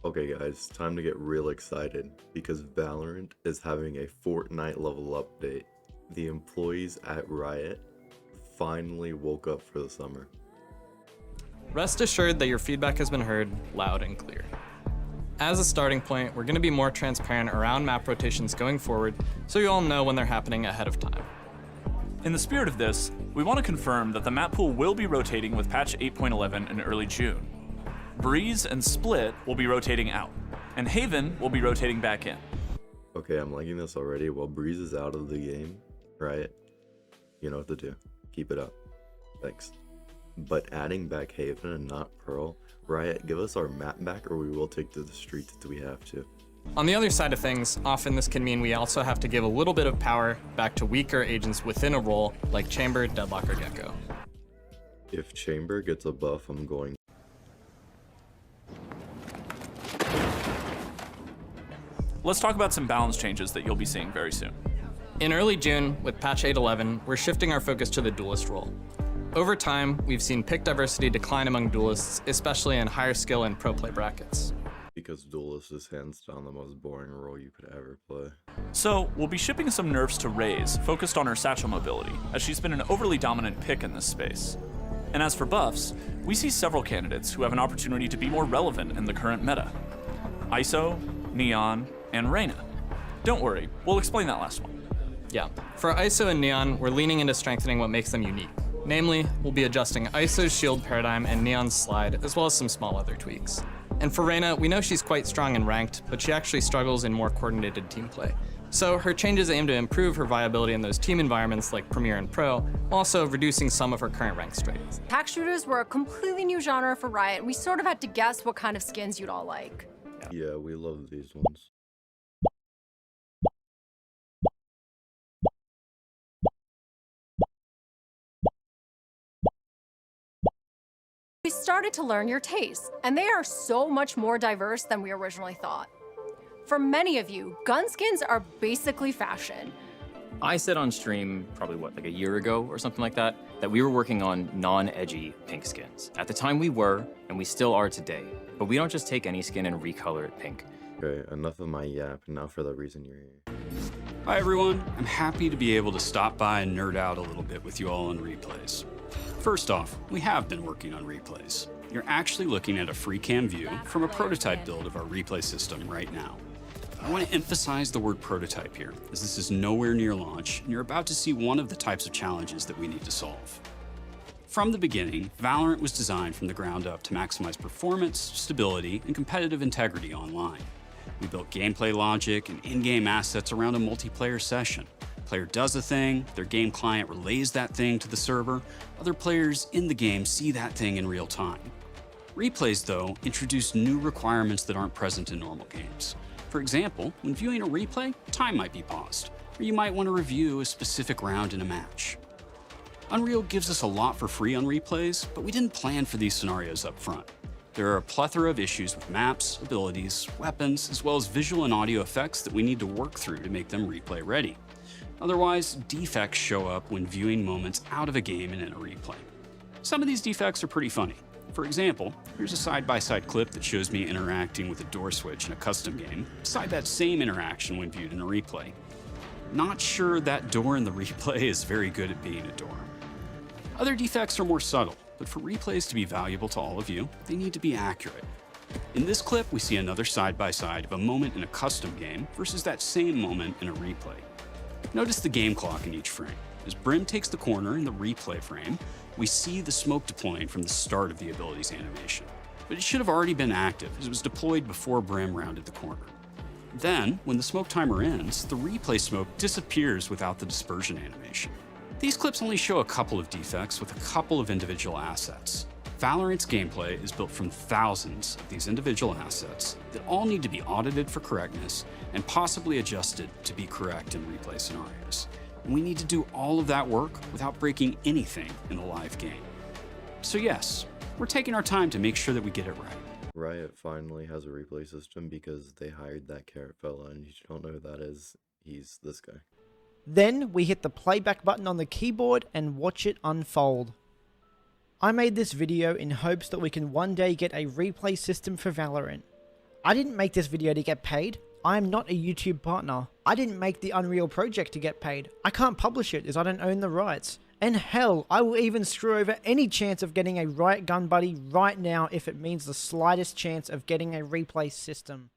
Okay guys, time to get real excited because Valorant is having a Fortnite level update. The employees at Riot finally woke up for the summer. Rest assured that your feedback has been heard loud and clear. As a starting point, we're going to be more transparent around map rotations going forward so you all know when they're happening ahead of time. In the spirit of this, we want to confirm that the map pool will be rotating with patch 8.11 in early June. Breeze and Split will be rotating out, and Haven will be rotating back in. Okay, I'm liking this already. While Breeze is out of the game, Riot, you know what to do. Keep it up. Thanks. But adding back Haven and not Pearl, Riot, give us our map back or we will take to the streets if we have to. On the other side of things, often this can mean we also have to give a little bit of power back to weaker agents within a role like Chamber, Deadlock, or Gecko. If Chamber gets a buff, I'm going. Let's talk about some balance changes that you'll be seeing very soon. In early June, with patch 8.11, we're shifting our focus to the Duelist role. Over time, we've seen pick diversity decline among Duelists, especially in higher skill and pro play brackets. Because Duelist is hands down the most boring role you could ever play. So, we'll be shipping some nerfs to Raze, focused on her satchel mobility, as she's been an overly dominant pick in this space. And as for buffs, we see several candidates who have an opportunity to be more relevant in the current meta. ISO, Neon, and Reyna. Don't worry, we'll explain that last one. Yeah, for ISO and Neon, we're leaning into strengthening what makes them unique. Namely, we'll be adjusting ISO's shield paradigm and Neon's slide, as well as some small other tweaks. And for Reyna, we know she's quite strong in ranked, but she actually struggles in more coordinated team play. So her changes aim to improve her viability in those team environments like Premier and Pro, while also reducing some of her current rank strains. Pack shooters were a completely new genre for Riot, and we sort of had to guess what kind of skins you'd all like. Yeah, we love these ones. We started to learn your tastes, and they are so much more diverse than we originally thought. For many of you, gun skins are basically fashion. I said on stream, probably like a year ago or something like that we were working on non-edgy pink skins. At the time we were, and we still are today. But we don't just take any skin and recolor it pink. Okay, enough of my yap, now for the reason you're here. Hi everyone, I'm happy to be able to stop by and nerd out a little bit with you all on replays. First off, we have been working on replays. You're actually looking at a free cam view from a prototype build of our replay system right now. I want to emphasize the word prototype here, as this is nowhere near launch, and you're about to see one of the types of challenges that we need to solve. From the beginning, Valorant was designed from the ground up to maximize performance, stability, and competitive integrity online. We built gameplay logic and in-game assets around a multiplayer session. Player does a thing, their game client relays that thing to the server, other players in the game see that thing in real time. Replays, though, introduce new requirements that aren't present in normal games. For example, when viewing a replay, time might be paused, or you might want to review a specific round in a match. Unreal gives us a lot for free on replays, but we didn't plan for these scenarios up front. There are a plethora of issues with maps, abilities, weapons, as well as visual and audio effects that we need to work through to make them replay ready. Otherwise, defects show up when viewing moments out of a game and in a replay. Some of these defects are pretty funny. For example, here's a side-by-side clip that shows me interacting with a door switch in a custom game, beside that same interaction when viewed in a replay. Not sure that door in the replay is very good at being a door. Other defects are more subtle, but for replays to be valuable to all of you, they need to be accurate. In this clip, we see another side-by-side of a moment in a custom game versus that same moment in a replay. Notice the game clock in each frame. As Brim takes the corner in the replay frame, we see the smoke deploying from the start of the ability's animation. But it should have already been active, as it was deployed before Brim rounded the corner. Then, when the smoke timer ends, the replay smoke disappears without the dispersion animation. These clips only show a couple of defects with a couple of individual assets. Valorant's gameplay is built from thousands of these individual assets that all need to be audited for correctness and possibly adjusted to be correct in replay scenarios. And we need to do all of that work without breaking anything in the live game. So yes, we're taking our time to make sure that we get it right. Riot finally has a replay system because they hired that carrot fella, and if you don't know who that is, he's this guy. Then we hit the playback button on the keyboard and watch it unfold. I made this video in hopes that we can one day get a replay system for Valorant. I didn't make this video to get paid. I am not a YouTube partner. I didn't make the Unreal project to get paid. I can't publish it as I don't own the rights. And hell, I will even screw over any chance of getting a Riot Gun Buddy right now if it means the slightest chance of getting a replay system.